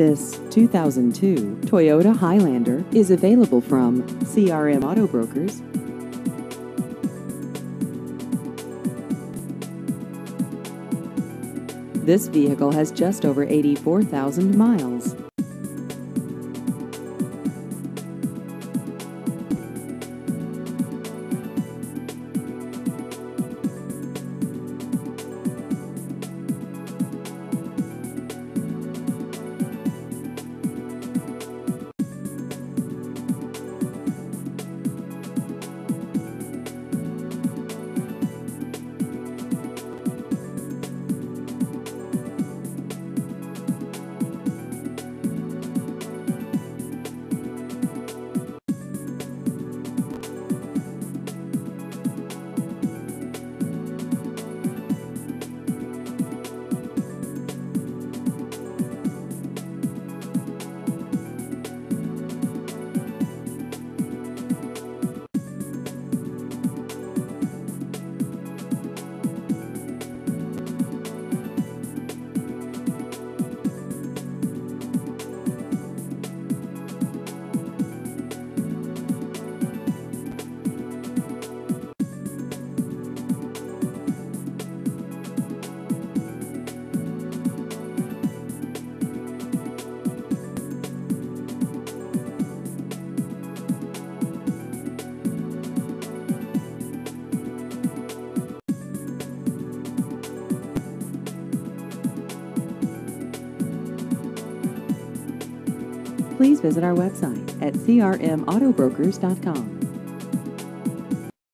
This 2002 Toyota Highlander is available from CRM Auto Brokers. This vehicle has just over 84,000 miles. Please visit our website at crmautobrokers.com.